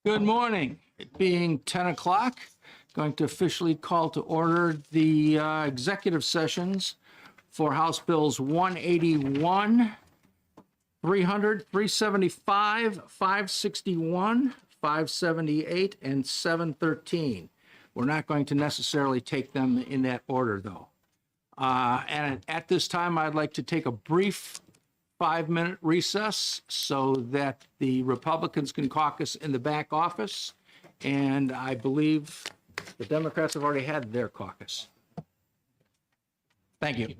Good morning. It being 10 o'clock, going to officially call to order the executive sessions for House Bills 181, 300, 375, 561, 578, and 713. We're not going to necessarily take them in that order, though. And at this time, I'd like to take a brief 5-minute recess so that the Republicans can caucus in the back office. And I believe the Democrats have already had their caucus. Thank you.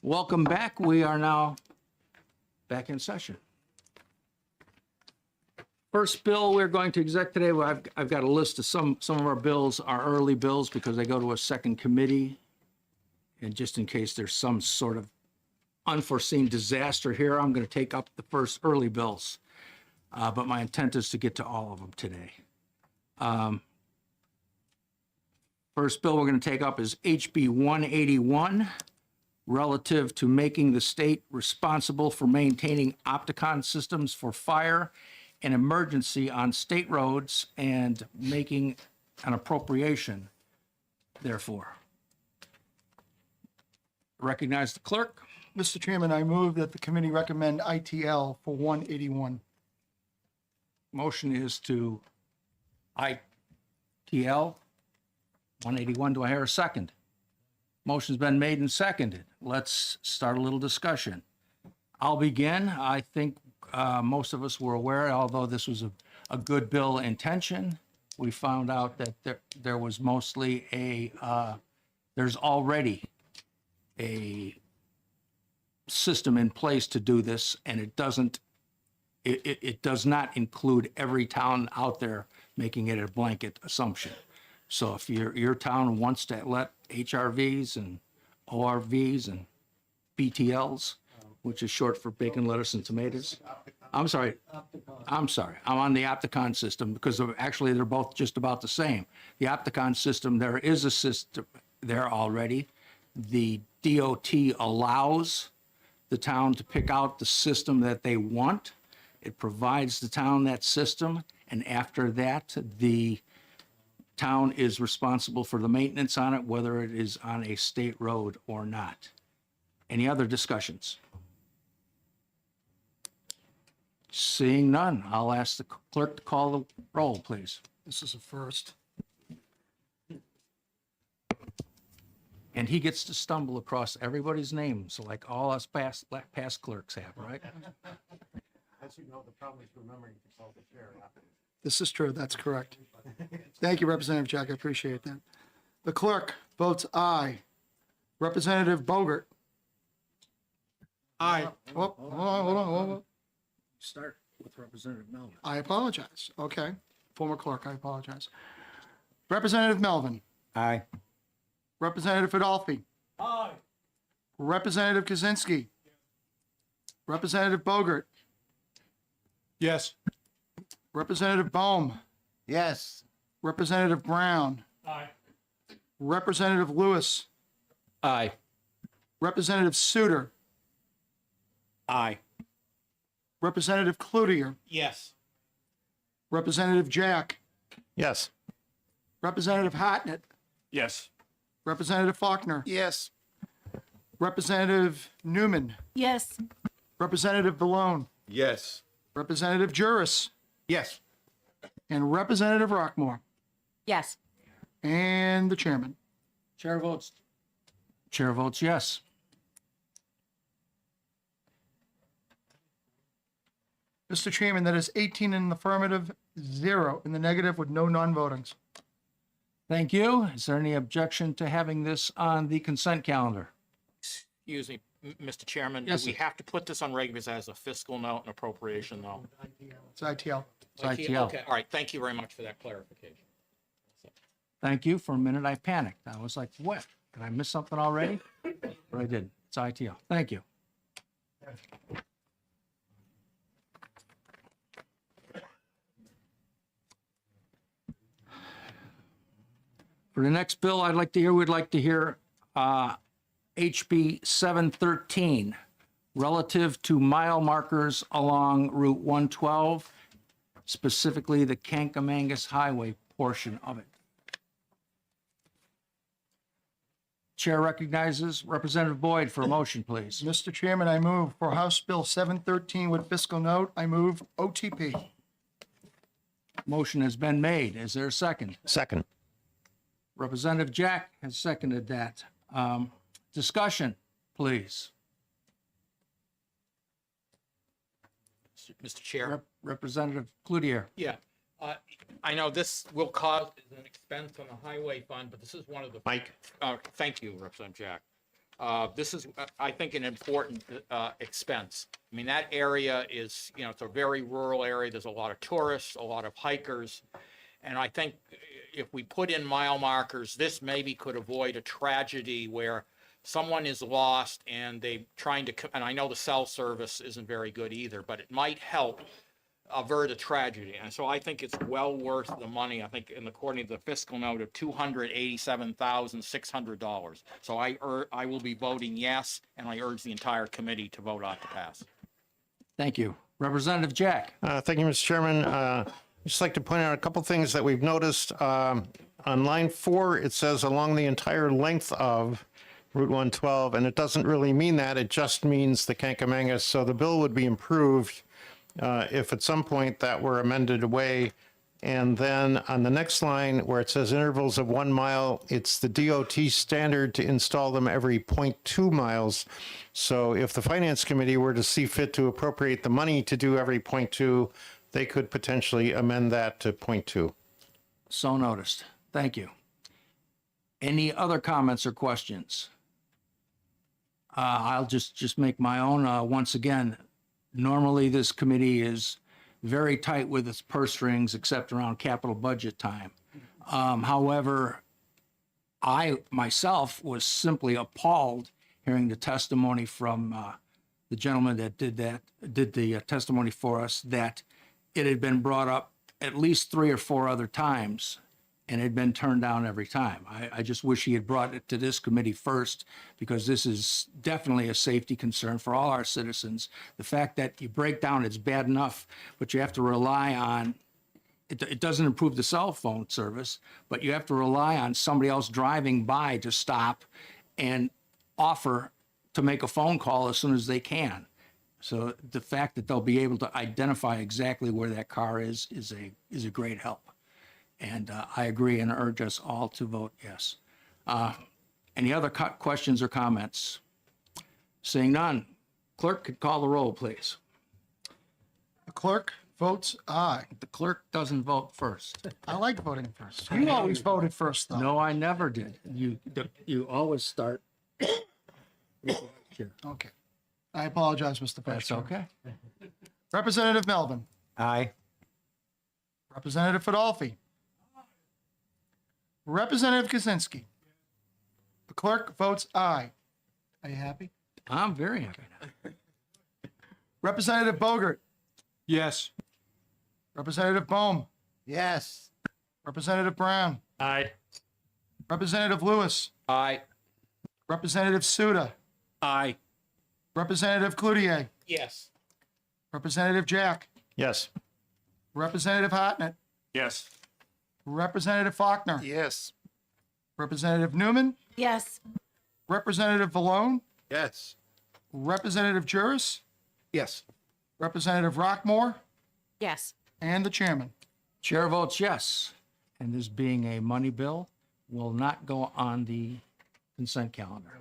Welcome back. We are now back in session. First bill we're going to exec today, well, I've got a list of some of our bills are early bills because they go to a second committee. And just in case there's some sort of unforeseen disaster here, I'm going to take up the first early bills. But my intent is to get to all of them today. First bill we're going to take up is HB 181, relative to making the state responsible for maintaining Opticon systems for fire and emergency on state roads and making an appropriation therefore. Recognize the clerk. Mr. Chairman, I move that the committee recommend ITL for 181. Motion is to ITL 181. Do I hear a second? Motion's been made and seconded. Let's start a little discussion. I'll begin. I think most of us were aware, although this was a good bill intention, we found out that there was mostly there's already a system in place to do this, and it does not include every town out there making it a blanket assumption. So if your town wants to let HRVs and ORVs and BTLs, which is short for bacon, lettuce, and tomatoes. I'm sorry. I'm on the Opticon system because actually they're both just about the same. The Opticon system, there is a system there already. The DOT allows the town to pick out the system that they want. It provides the town that system, and after that, the town is responsible for the maintenance on it, whether it is on a state road or not. Any other discussions? Seeing none, I'll ask the clerk to call the roll, please. This is a first. And he gets to stumble across everybody's names, like all us past clerks have, right? As you know, the problem is remembering to call the chair. This is true. That's correct. Thank you, Representative Jack. I appreciate that. The clerk votes aye. Representative Bogert. Aye. Oh, hold on. Start with Representative Melvin. I apologize. Okay. Former clerk, I apologize. Representative Melvin. Aye. Representative Fidolfi. Aye. Representative Kaczynski. Representative Bogert. Yes. Representative Bohm. Yes. Representative Brown. Aye. Representative Lewis. Aye. Representative Suter. Aye. Representative Cloutier. Yes. Representative Jack. Yes. Representative Hartnett. Yes. Representative Faulkner. Yes. Representative Newman. Yes. Representative Vallone. Yes. Representative Juris. Yes. And Representative Rockmore. Yes. And the chairman. Chair votes yes. Mr. Chairman, that is 18 in the affirmative, 0 in the negative with no non-votings. Thank you. Is there any objection to having this on the consent calendar? Excuse me, Mr. Chairman, do Yes, we sir. have to put this on regulars as a fiscal note and appropriation, though? It's ITL. It's ITL. Okay, all right, thank you very much for that clarification. Thank you. For a minute, I panicked. I was like, what? Did I miss something already? But I didn't. It's ITL. Thank you. For the next bill, we'd like to hear HB 713, relative to mile markers along Route 112, specifically the Kankamangas Highway portion of it. Chair recognizes Representative Boyd for a motion, please. Mr. Chairman, I move for House Bill 713 with fiscal note. I move OTP. Motion has been made. Is there a second? Second. Representative Jack has seconded that. Discussion, please. Mr. Chair, Representative Cloutier. yeah, I know this will cause an expense on the highway fund, but this is one of the. Mike. Thank you, Representative Jack. This is, I think, an important expense. I mean, that area is, it's a very rural area. There's a lot of tourists, a lot of hikers. And I think if we put in mile markers, this maybe could avoid a tragedy where someone is lost and and I know the cell service isn't very good either, but it might help avert a tragedy. And so I think it's well worth the money. I think, according to the fiscal note, of $287,600. So I will be voting yes, and I urge the entire committee to vote on to pass. Thank you. Representative Jack. Thank you, Mr. Chairman. I'd just like to point out a couple things that we've noticed. On line 4, it says along the entire length of Route 112, and it doesn't really mean that. It just means the Kankamangas. So the bill would be improved if at some point that were amended away. And then on the next line where it says intervals of 1 mile, it's the DOT standard to install them every 0.2 miles. So if the Finance Committee were to see fit to appropriate the money to do every 0.2, they could potentially amend that to 0.2. So noticed. Thank you. Any other comments or questions? I'll just make my own. Once again, normally this committee is very tight with its purse strings, except around capital budget time. However, I myself was simply appalled hearing the testimony from the gentleman that did the testimony for us, that it had been brought up at least 3 or 4 other times and had been turned down every time. I just wish he had brought it to this committee first, because this is definitely a safety concern for all our citizens. The fact that you break down, it's bad enough, but you have to rely on, it doesn't improve the cell phone service, but you have to rely on somebody else driving by to stop and offer to make a phone call as soon as they can. So the fact that they'll be able to identify exactly where that car is a great help. And I agree and urge us all to vote yes. Any other questions or comments? Seeing none, clerk could call the roll, please. The clerk votes aye. The clerk doesn't vote first. I like voting first. You always voted first, though. No, I never did. You always start. Okay. I apologize, Mr. Vice That's Chair. okay. Representative Melvin. Aye. Representative Fadolfi. Representative Kaczynski. The clerk votes aye. Are you happy? I'm very happy now. Representative Bogert. Yes. Representative Bohm. Yes. Representative Brown. Aye. Representative Lewis. Aye. Representative Suda. Aye. Representative Cloutier. Yes. Representative Jack. Yes. Representative Hartnett. Yes. Representative Faulkner. Yes. Representative Newman. Yes. Representative Vallone. Yes. Representative Juris. Yes. Representative Rockmore. Yes. And the chairman. Chair votes yes. And this being a money bill, will not go on the consent calendar.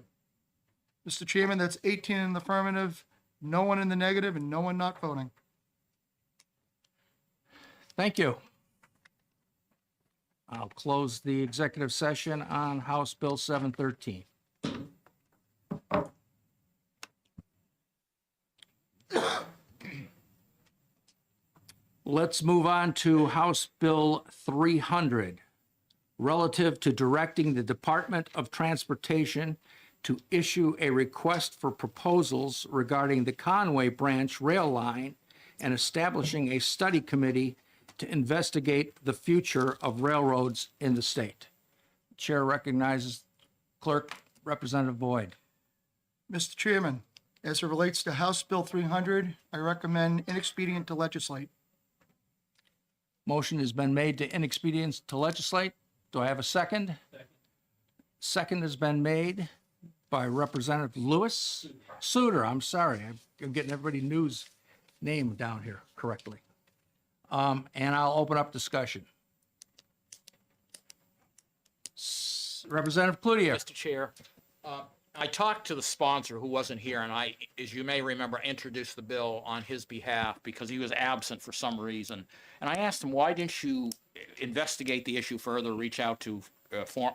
Mr. Chairman, that's 18 in the affirmative, no one in the negative, and no one not voting. Thank you. I'll close the executive session on House Bill 713. Let's move on to House Bill 300, relative to directing the Department of Transportation to issue a request for proposals regarding the Conway Branch rail line and establishing a study committee to investigate the future of railroads in the state. Chair recognizes Clerk Representative Boyd. Mr. Chairman, as it relates to House Bill 300, I recommend inexpedient to legislate. Motion has been made to inexpedient to legislate. Do I have a second? Second has been made by Representative Lewis. Suter, I'm sorry. I'm getting everybody's news name down here correctly. And I'll open up discussion. Representative Cloutier. Mr. Chair, I talked to the sponsor who wasn't here, and I, as you may remember, introduced the bill on his behalf because he was absent for some reason. And I asked him, why didn't you investigate the issue further, reach out to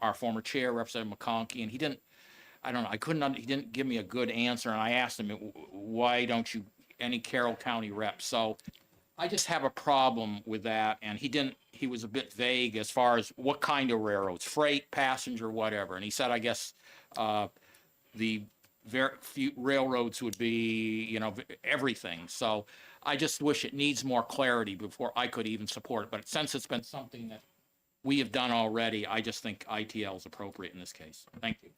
our former chair, Representative McConkey, and he didn't I don't know, I couldn't, he didn't give me a good answer, and I asked him, why don't you, any Carroll County rep? So I just have a problem with that, and he was a bit vague as far as what kind of railroads, freight, passenger, whatever, and he said, I guess, the very few railroads would be, you know, everything. So I just wish it needs more clarity before I could even support it. But since it's been something that we have done already, I just think ITL is appropriate in this case. Thank you.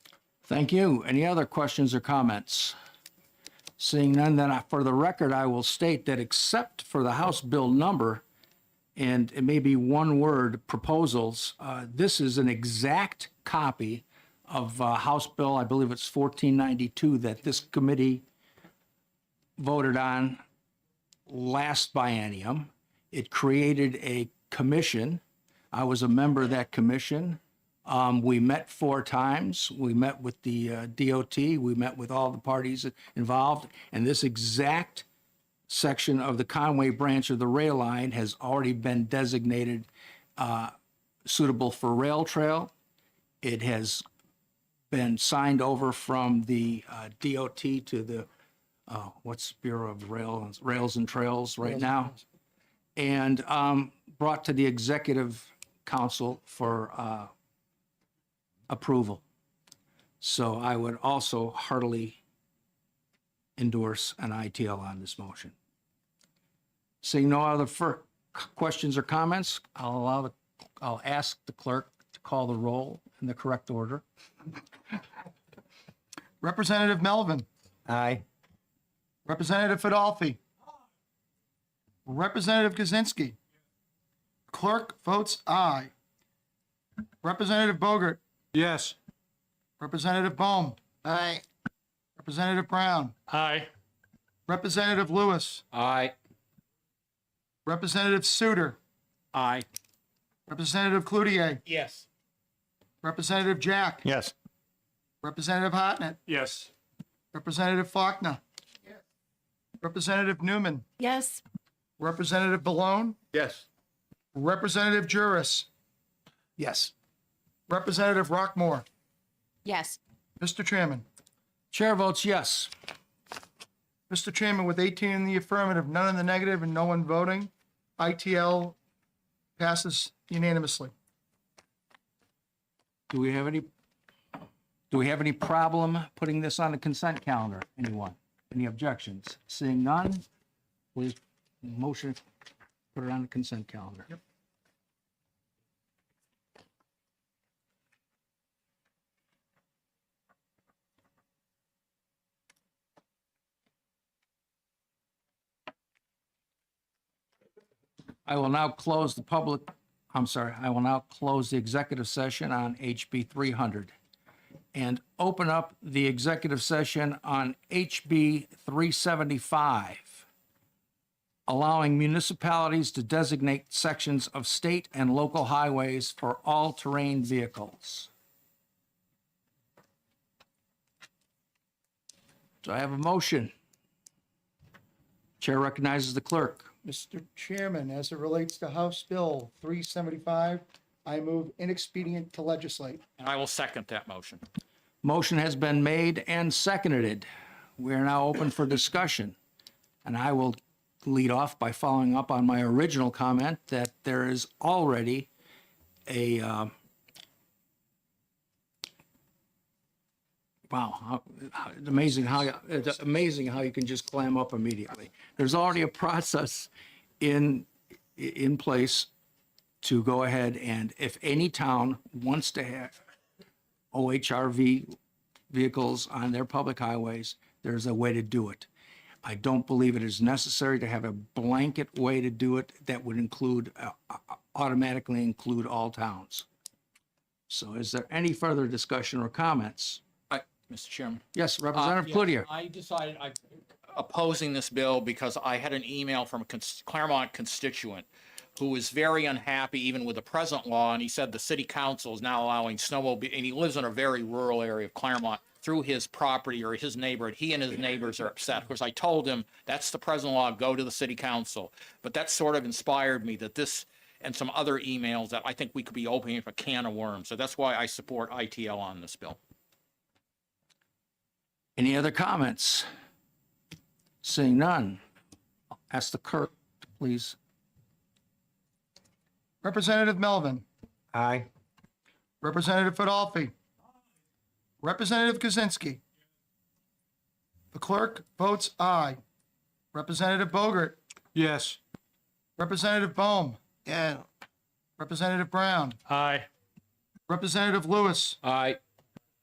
Thank you. Any other questions or comments? Seeing none, then for the record, I will state that except for the House bill number, and it may be one word proposals, this is an exact copy of House Bill, I believe it's 1492, that this committee voted on last biennium. It created a commission. I was a member of that commission. We met 4 times. We met with the DOT. We met with all the parties involved. And this exact section of the Conway branch of the rail line has already been designated suitable for rail trail. It has been signed over from the DOT to the, what's Bureau of Rails and Trails right now, and brought to the Executive Council for approval. So I would also heartily endorse an ITL on this motion. Seeing no other questions or comments, I'll ask the clerk to call the roll in the correct order. Representative Melvin. Aye. Representative Fadolfi. Representative Kaczynski. Clerk votes aye. Representative Bogert. Yes. Representative Bohm. Aye. Representative Brown. Aye. Representative Lewis. Aye. Representative Suter. Aye. Representative Cloutier. Yes. Representative Jack. Yes. Representative Hartnett. Yes. Representative Faulkner. Representative Newman. Yes. Representative Balone. Yes. Representative Juris. Yes. Representative Rockmore. Yes. Mr. Chairman. Chair votes yes. Mr. Chairman, with 18 in the affirmative, none in the negative, and no one voting, ITL passes unanimously. Do we have any problem putting this on the consent calendar? Anyone? Any objections? Seeing none, please motion, put it on the consent calendar. Yep. I will now close the executive session on HB 300 and open up the executive session on HB 375, allowing municipalities to designate sections of state and local highways for all-terrain vehicles. Do I have a motion? Chair recognizes the clerk. Mr. Chairman, as it relates to House Bill 375, I move inexpedient to legislate. And I will second that motion. Motion has been made and seconded. We are now open for discussion. And I will lead off by following up on my original comment that there is already a, it's amazing how you can just clam up immediately. There's already a process in place to go ahead, and if any town wants to have OHRV vehicles on their public highways, there's a way to do it. I don't believe it is necessary to have a blanket way to do it that would include, automatically include all towns. So is there any further discussion or comments? Mr. Chairman. Yes, Representative Yes, Cloutier. I decided I'm opposing this bill because I had an email from a Claremont constituent who was very unhappy even with the present law, and he said the city council is now allowing snowmobile, and he lives in a very rural area of Claremont, through his property or his neighborhood. He and his neighbors are upset. Of course, I told him, that's the present law, go to the city council. But that sort of inspired me that this and some other emails that I think we could be opening up a can of worms. So that's why I support ITL on this bill. Any other comments? Seeing none, I'll ask the clerk, please. Representative Melvin. Aye. Representative Fadolfi. Representative Kaczynski. The clerk votes aye. Representative Bogert. Yes. Representative Bohm. Yeah. Representative Brown. Aye. Representative Lewis. Aye.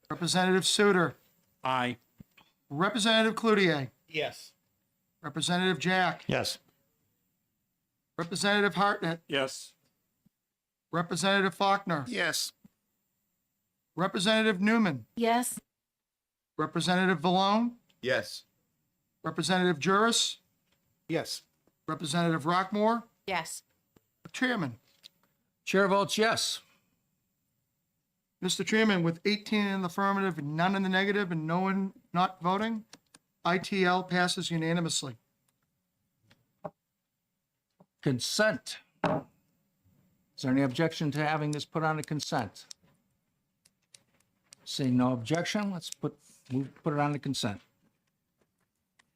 Representative Suter. Aye. Representative Cloutier. Yes. Representative Jack. Yes. Representative Hartnett. Yes. Representative Faulkner. Yes. Representative Newman. Yes. Representative Vallone. Yes. Representative Juris. Yes. Representative Rockmore. Yes. Chairman. Chair votes yes. Mr. Chairman, with 18 in the affirmative, none in the negative, and no one not voting, ITL passes unanimously. Consent. Is there any objection to having this put on a consent? Seeing no objection, let's put it on the consent.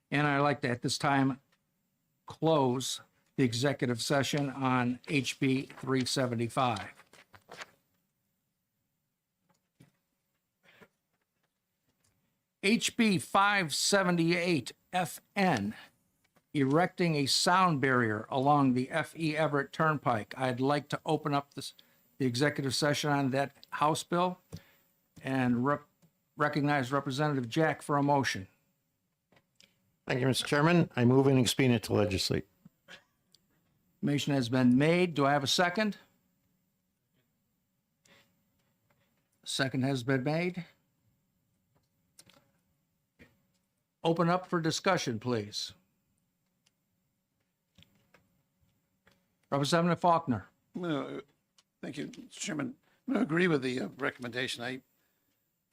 And I'd like to, at this time, close the executive session on HB 375. HB 578 FN, erecting a sound barrier along the F.E. Everett Turnpike. I'd like to open up the executive session on that House bill and recognize Representative Jack for a motion. Thank you, Mr. Chairman. I move and expedient to legislate. Motion has been made. Do I have a second? Second has been made. Open up for discussion, please. Representative Faulkner. Thank you, Mr. Chairman. I'm going to agree with the recommendation. I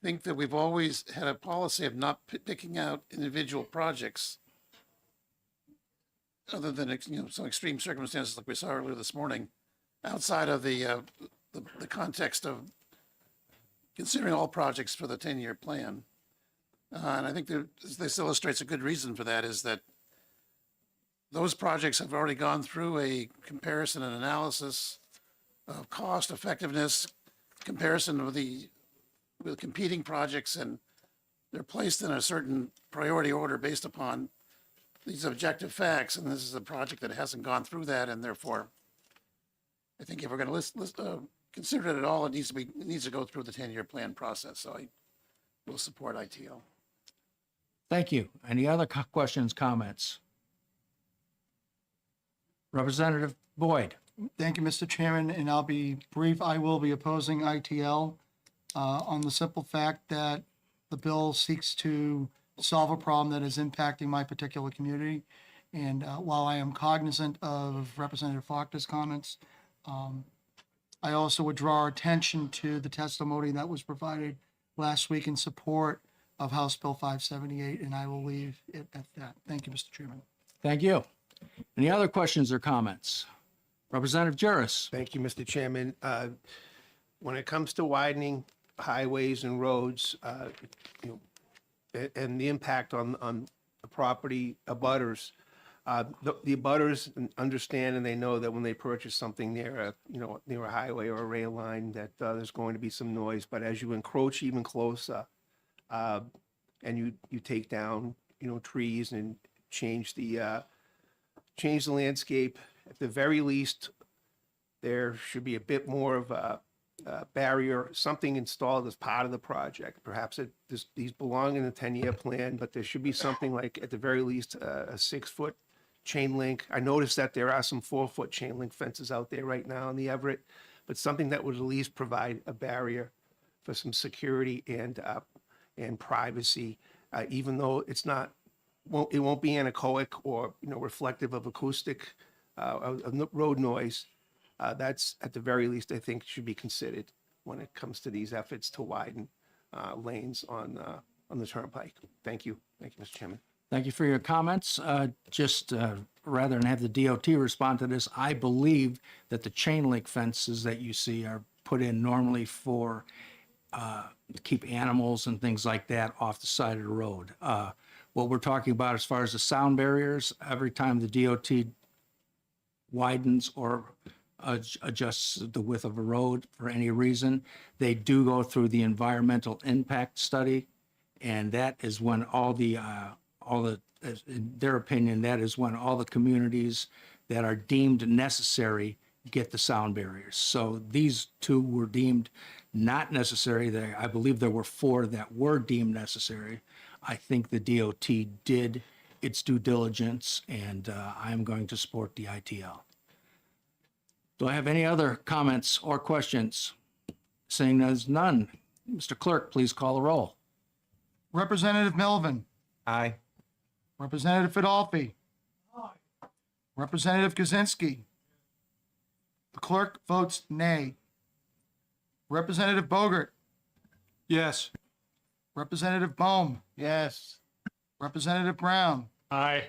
think that we've always had a policy of not picking out individual projects other than, some extreme circumstances like we saw earlier this morning, outside of the context of considering all projects for the 10-year plan. And I think this illustrates a good reason for that, is that those projects have already gone through a comparison and analysis of cost effectiveness, comparison with competing projects, and they're placed in a certain priority order based upon these objective facts. And this is a project that hasn't gone through that, and therefore, I think if we're going to consider it at all, it needs to go through the 10-year plan process. So I will support ITL. Thank you. Any other questions, comments? Representative Boyd. Thank you, Mr. Chairman, and I'll be brief. I will be opposing ITL on the simple fact that the bill seeks to solve a problem that is impacting my particular community. And while I am cognizant of Representative Faulkner's comments, I also would draw our attention to the testimony that was provided last week in support of House Bill 578, and I will leave it at that. Thank you, Mr. Chairman. Thank you. Any other questions or comments? Representative Juris. Thank you, Mr. Chairman. When it comes to widening highways and roads, and the impact on the property abutters, the abutters understand and they know that when they purchase something near a highway or a rail line, that there's going to be some noise. But as you encroach even closer, and you take down trees and change the landscape, at the very least, there should be a bit more of a barrier, something installed as part of the project. Perhaps these belong in the 10-year plan, but there should be something like, at the very least, a 6-foot chain link. I noticed that there are some 4-foot chain link fences out there right now in the Everett, but something that would at least provide a barrier for some security and privacy, even though it won't be anechoic or reflective of acoustic of road noise. That's at the very least, I think, should be considered when it comes to these efforts to widen lanes on the turnpike. Thank you, Mr. Chairman. Thank you for your comments. Rather than have the DOT respond to this, I believe that the chain link fences that you see are put in normally for keep animals and things like that off the side of the road. What we're talking about as far as the sound barriers, every time the DOT widens or adjusts the width of a road for any reason, they do go through the environmental impact study. And that is when in their opinion, that is when all the communities that are deemed necessary get the sound barriers. So these two were deemed not necessary. I believe there were 4 that were deemed necessary. I think the DOT did its due diligence, and I'm going to support the ITL. Do I have any other comments or questions? Seeing there's none, Mr. Clerk, please call the roll. Representative Melvin. Aye. Representative Fidolfi. Representative Kaczynski. The clerk votes nay. Representative Bogert. Yes. Representative Bohm. Yes. Representative Brown. Aye.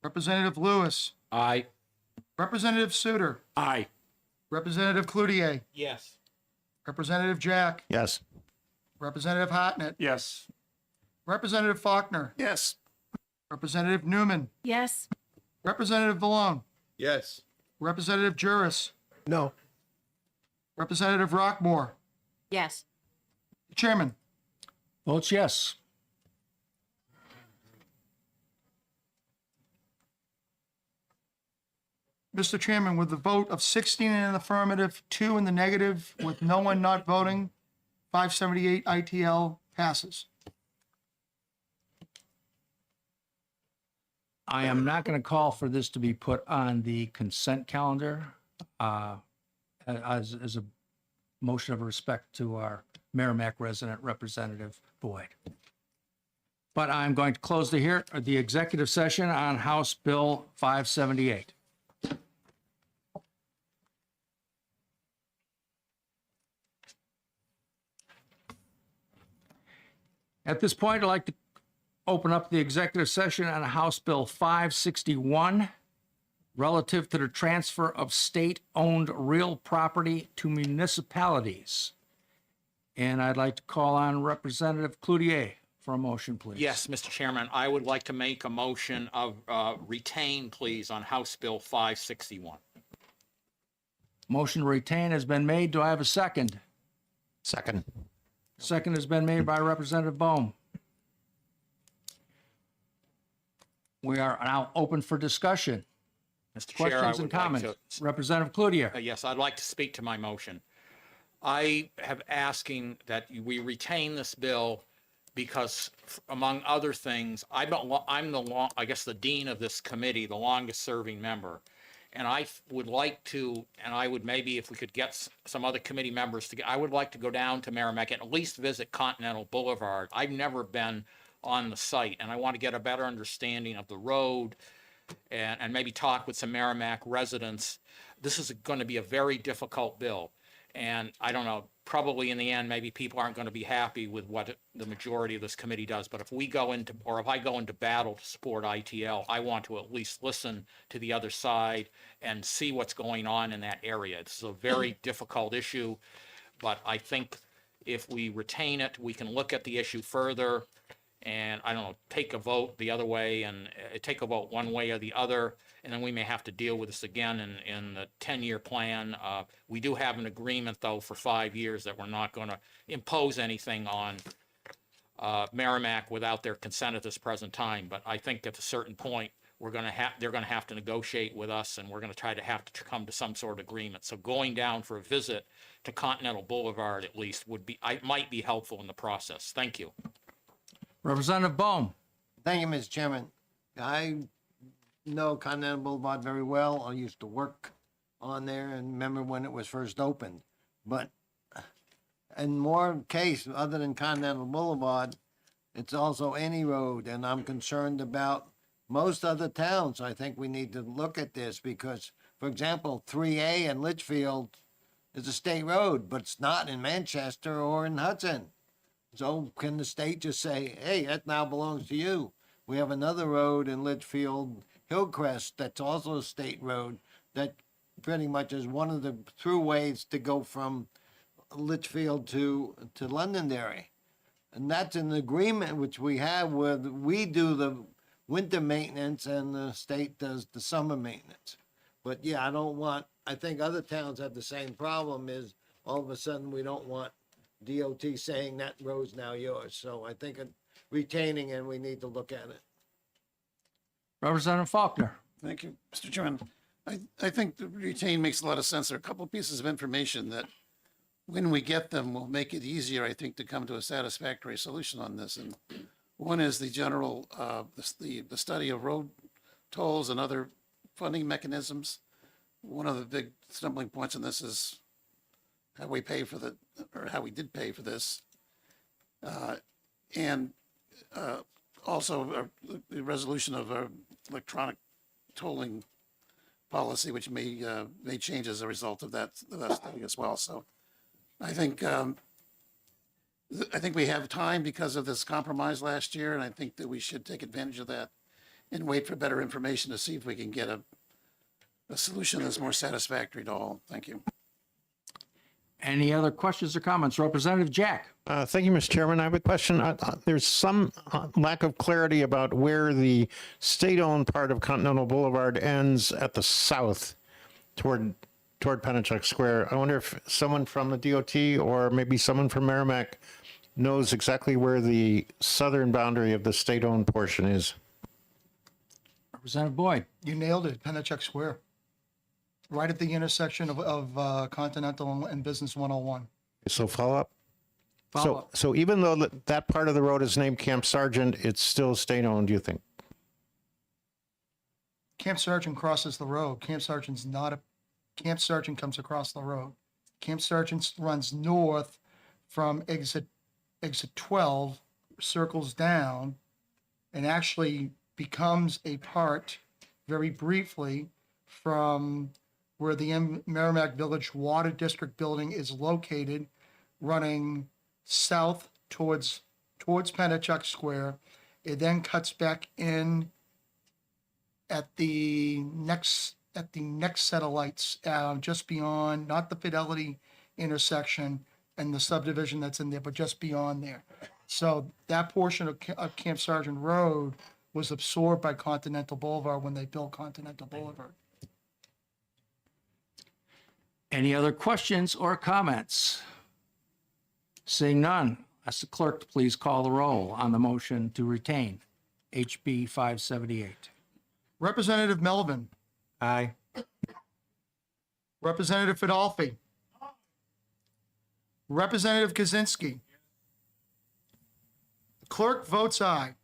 Representative Lewis. Aye. Representative Suter. Aye. Representative Cloutier. Yes. Representative Jack. Yes. Representative Hartnett. Yes. Representative Faulkner. Yes. Representative Newman. Yes. Representative Vallone. Yes. Representative Juris. No. Representative Rockmore. Yes. Chairman. Votes yes. Mr. Chairman, with the vote of 16 in the affirmative, 2 in the negative, with no one not voting, 578 ITL passes. I am not going to call for this to be put on the consent calendar as a motion of respect to our Merrimack resident, Representative Boyd. But I'm going to close the executive session on House Bill 578. At this point, I'd like to open up the executive session on House Bill 561 relative to the transfer of state-owned real property to municipalities. And I'd like to call on Representative Cloutier for a motion, please. Yes, Mr. Chairman, I would like to make a motion of retain, please, on House Bill 561. Motion to retain has been made. Do I have a second? Second. Second has been made by Representative Bohm. We are now open for discussion. Mr. Chair, I Questions and would like comments? to Representative Cloutier. Yes, I'd like to speak to my motion. I have asking that we retain this bill because, among other things, I'm I guess the dean of this committee, the longest serving member. And I would like to, and I would maybe, if we could get some other committee members I would like to go down to Merrimack and at least visit Continental Boulevard. I've never been on the site, and I want to get a better understanding of the road and maybe talk with some Merrimack residents. This is going to be a very difficult bill. And I don't know, probably in the end, maybe people aren't going to be happy with what the majority of this committee does. But if we go into, or if I go into battle to support ITL, I want to at least listen to the other side and see what's going on in that area. This is a very difficult issue, but I think if we retain it, we can look at the issue further and, I don't know, take a vote the other way and take a vote one way or the other. And then we may have to deal with this again in the 10-year plan. We do have an agreement, though, for 5 years that we're not going to impose anything on Merrimack without their consent at this present time. But I think at a certain point, they're going to have to negotiate with us, and we're going to try to have to come to some sort of agreement. So going down for a visit to Continental Boulevard, at least, might be helpful in the process. Thank you. Representative Bohm. Thank you, Mr. Chairman. I know Continental Boulevard very well. I used to work on there and remember when it was first opened. But in more case, other than Continental Boulevard, it's also any road. And I'm concerned about most other towns. I think we need to look at this because, for example, 3A in Litchfield is a state road, but it's not in Manchester or in Hudson. So can the state just say, hey, that now belongs to you? We have another road in Litchfield, Hillcrest, that's also a state road that pretty much is one of the throughways to go from Litchfield to Londonderry. And that's an agreement which we have where we do the winter maintenance and the state does the summer maintenance. But yeah, I think other towns have the same problem, is all of a sudden we don't want DOT saying that road's now yours. So I think retaining, and we need to look at it. Representative Faulkner. Thank you, Mr. Chairman. I think the retain makes a lot of sense. There are a couple of pieces of information that, when we get them, will make it easier, I think, to come to a satisfactory solution on this. And one is the general, the study of road tolls and other funding mechanisms. One of the big stumbling points in this is how we pay for how we did pay for this. And also the resolution of our electronic tolling policy, which may change as a result of that study as well. So I think we have time because of this compromise last year, and I think that we should take advantage of that and wait for better information to see if we can get a solution that's more satisfactory to all. Thank you. Any other questions or comments? Representative Jack. Thank you, Mr. Chairman. I have a question. There's some lack of clarity about where the state-owned part of Continental Boulevard ends at the south toward Pennachuck Square. I wonder if someone from the DOT or maybe someone from Merrimack knows exactly where the southern boundary of the state-owned portion is. Representative Boyd. You nailed it, Pennachuck Square. Right at the intersection of Continental and Business 101. So follow up. Follow up. So even though that part of the road is named Camp Sargent, it's still state-owned, do you think? Camp Sargent crosses the road. Camp Sargent's not a, Camp Sargent comes across the road. Camp Sargent runs north from exit 12, circles down, and actually becomes a part, very briefly, from where the Merrimack Village Water District building is located, running south towards Pennachuck Square. It then cuts back in at the next set of lights, just beyond, not the Fidelity intersection and the subdivision that's in there, but just beyond there. So that portion of Camp Sargent Road was absorbed by Continental Boulevard when they built Continental Boulevard. Any other questions or comments? Seeing none, ask the clerk to please call the roll on the motion to retain HB 578. Representative Melvin. Aye. Representative Fidolfi. Representative Kaczynski. Clerk votes aye.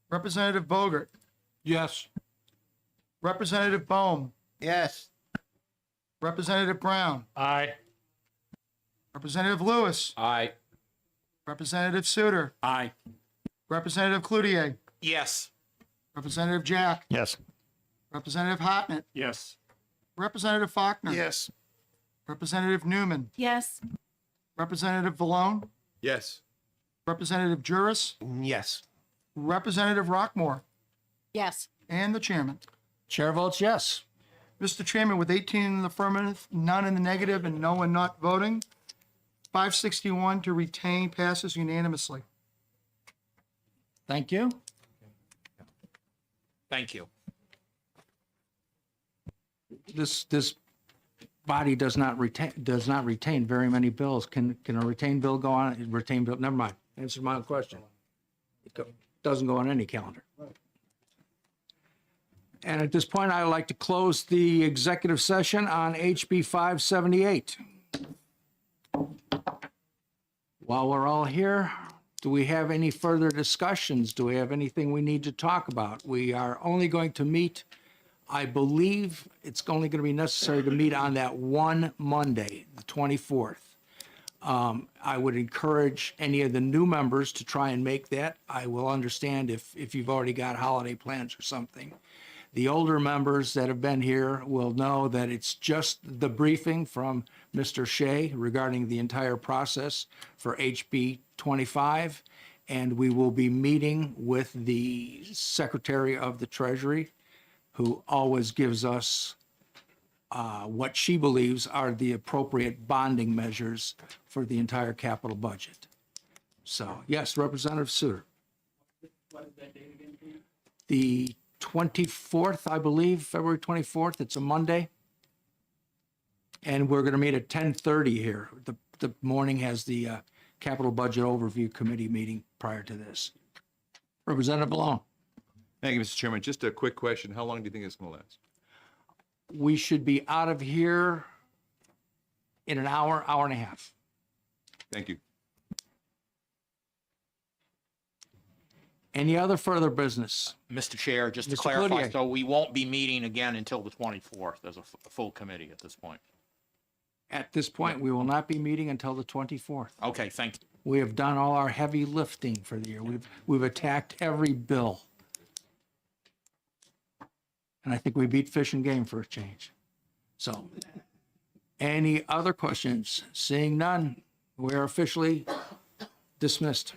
Representative Bogert. Yes. Representative Bohm. Yes. Representative Brown. Aye. Representative Lewis. Aye. Representative Suter. Aye. Representative Cloutier. Yes. Representative Jack. Yes. Representative Hartnett. Yes. Representative Faulkner. Yes. Representative Newman. Yes. Representative Vallone. Yes. Representative Juris. Yes. Representative Rockmore. Yes. And the chairman. Chair votes yes. Mr. Chairman, with 18 in the affirmative, none in the negative, and no one not voting, 561 to retain passes unanimously. Thank you. Thank you. This body does not retain very many bills. Can a retained bill go on? Retained bill, never mind. Answer my own question. Doesn't go on any calendar. And at this point, I'd like to close the executive session on HB 578. While we're all here, do we have any further discussions? Do we have anything we need to talk about? We are only going to meet, I believe it's only going to be necessary to meet on that one Monday, the 24th. I would encourage any of the new members to try and make that. I will understand if you've already got holiday plans or something. The older members that have been here will know that it's just the briefing from Mr. Shea regarding the entire process for HB 25. And we will be meeting with the Secretary of the Treasury, who always gives us what she believes are the appropriate bonding measures for the entire capital budget. So, yes, Representative Suter. The 24th, I believe, February 24th, it's a Monday. And we're going to meet at 10:30 here. The morning has the Capital Budget Overview Committee meeting prior to this. Representative Malone. Thank you, Mr. Chairman. Just a quick question. How long do you think it's going to last? We should be out of here in an hour, hour and a half. Thank you. Any other further business? Mr. Chair, just to Mr. clarify, Cloutier. so we won't be meeting again until the 24th as a full committee at this point. At this point, we will not be meeting until the 24th. Okay, thank you. We have done all our heavy lifting for the year. We've attacked every bill. And I think we beat Fish and Game for a change. So, any other questions? Seeing none, we are officially dismissed.